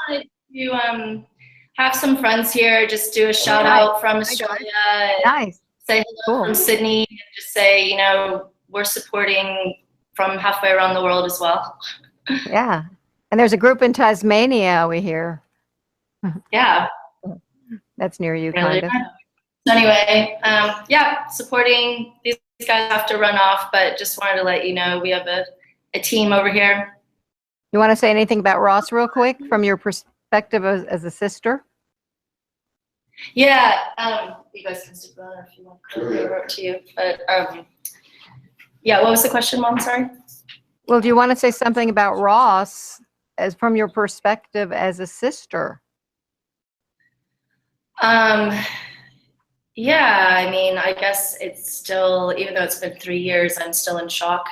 wanted to have some friends here, just do a shout out from Australia. Nice. Say hello from Sydney, and just say, you know, we're supporting from halfway around the world as well. Yeah. And there's a group in Tasmania, we hear. Yeah. That's near you, Really kind of. So anyway, yeah, supporting. These guys have to run off, but just wanted to let you know we have a team over here. You want to say anything about Ross real quick from your perspective as a sister? Yeah, you guys can stick around if you want to go over to you. But yeah, what was the question, Mom? Sorry. Well, do you want to say something about Ross as from your perspective as a sister? Yeah, I mean, I guess it's still, even though it's been 3 years, I'm still in shock.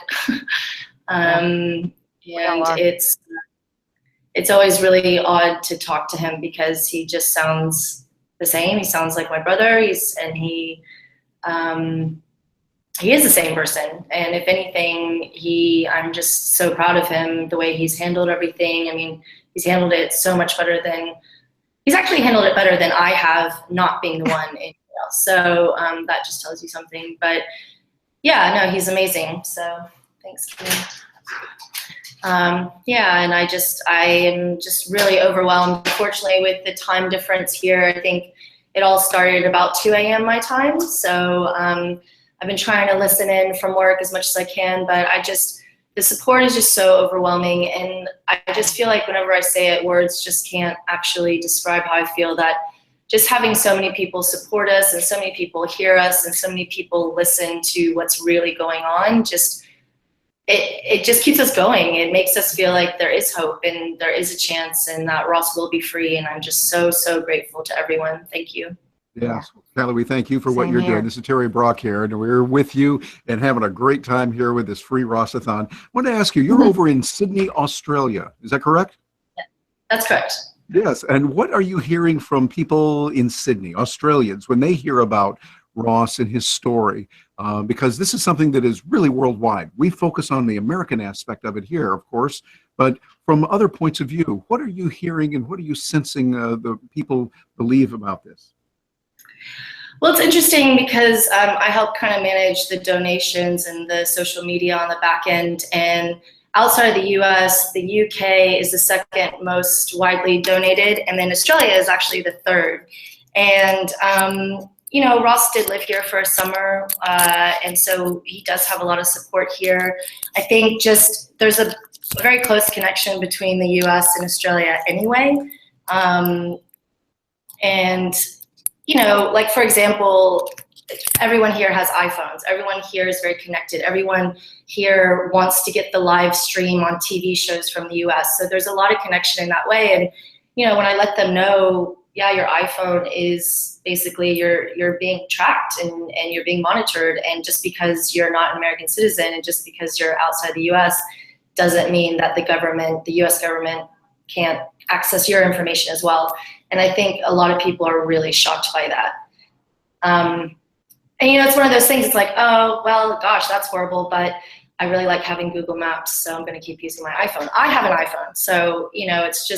And it's always really odd to talk to him because he just sounds the same. He sounds like my brother. He is the same person. And if anything, I'm just so proud of him, the way he's handled everything. I mean, he's handled it so much better than, he's actually handled it better than I have, not being the one in jail. So that just tells you something. But yeah, no, he's amazing. So thanks, Kim. Yeah, and I am just really overwhelmed. Unfortunately, with the time difference here, I think it all started about 2 a.m. my time. So I've been trying to listen in from work as much as I can, but the support is just so overwhelming. And I just feel like whenever I say it, words just can't actually describe how I feel, that just having so many people support us and so many people hear us and so many people listen to what's really going on, it just keeps us going. It makes us feel like there is hope and there is a chance and that Ross will be free. And I'm just so, so grateful to everyone. Thank you. Yes, Kelly, we thank you for what you're doing. This is Terry Brock here, and we're with you and having a great time here with this free Ross-A-Thon. I want to ask you, you're over in Sydney, Australia. Is that correct? Yeah, that's correct. Yes, and what are you hearing from people in Sydney, Australians, when they hear about Ross and his story? Because this is something that is really worldwide. We focus on the American aspect of it here, of course, but from other points of view, what are you hearing and what are you sensing the people believe about this? Well, it's interesting because I help kind of manage the donations and the social media on the back end. And outside of the US, the UK is the second most widely donated, and then Australia is actually the third. And you know, Ross did live here for a summer, and so he does have a lot of support here. I think just there's a very close connection between the US and Australia anyway. And, you know, like, for example, everyone here has iPhones. Everyone here is very connected. Everyone here wants to get the live stream on TV shows from the US. So there's a lot of connection in that way. And, you know, when I let them know, yeah, your iPhone is basically you're being tracked and you're being monitored. And just because you're not an American citizen and just because you're outside the US doesn't mean that the US government can't access your information as well. And I think a lot of people are really shocked by that. And, you know, it's one of those things, it's like, oh, well, gosh, that's horrible, but I really like having Google Maps, so I'm going to keep using my iPhone. I have an iPhone, so, you know, it's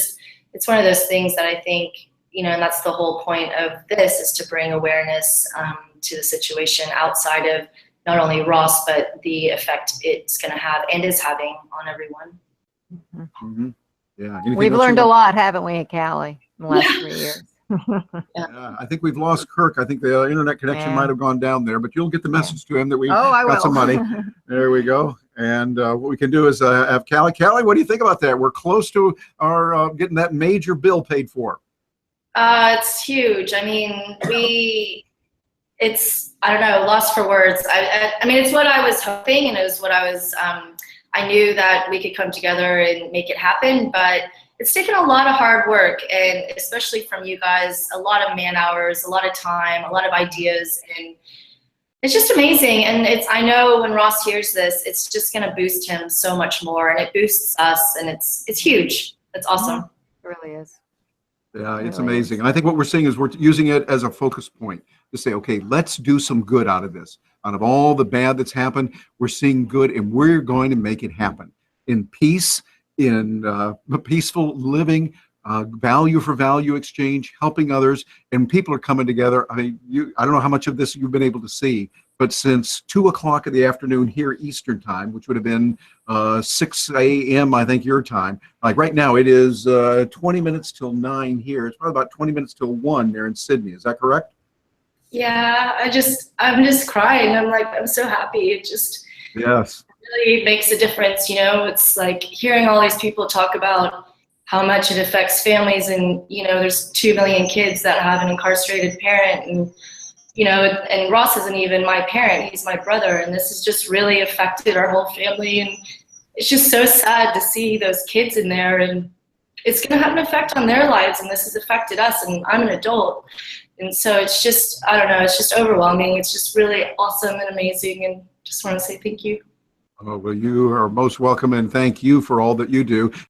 one of those things that I think, you know, and that's the whole point of this, is to bring awareness to the situation outside of not only Ross, but the effect it's going to have and is having on everyone. Mm-hmm. Yeah. We've learned a lot, haven't we, Callie, in the last 3 years? Yeah, I think we've lost Kirk. I think the internet connection might have gone down there, but you'll get the message to him that we got some money. There we go. And what we can do is have Callie. Callie, what do you think about that? We're close to our getting that major bill paid for. It's huge. I mean, I don't know, lost for words. I mean, it's what I was hoping, and it was what I knew that we could come together and make it happen, but it's taken a lot of hard work, and especially from you guys, a lot of man hours, a lot of time, a lot of ideas, and it's just amazing. And I know when Ross hears this, it's just going to boost him so much more, and it boosts us, and it's huge. It's awesome. It really is. Yeah, it's amazing. And I think what we're seeing is we're using it as a focus point to say, okay, let's do some good out of this. Out of all the bad that's happened, we're seeing good, and we're going to make it happen in peace, in peaceful living, value for value exchange, helping others, and people are coming together. I mean, I don't know how much of this you've been able to see, but since 2 o'clock in the afternoon here Eastern time, which would have been 6 a.m. I think your time, like right now it is 20 minutes till 9 here. It's probably about 20 minutes till 1 there in Sydney. Is that correct? Yeah, I'm just crying. I'm like, I'm so happy. It just Yes. really makes a difference, you know. It's like hearing all these people talk about how much it affects families, and you know, there's 2 million kids that have an incarcerated parent, and you know, and Ross isn't even my parent, he's my brother, and this has just really affected our whole family, and it's just so sad to see those kids in there, and it's going to have an effect on their lives, and this has affected us, and I'm an adult, and so it's just, I don't know, it's just overwhelming. It's just really awesome and amazing, and just want to say thank you. Oh, well, you are most welcome, and thank you for all that you do.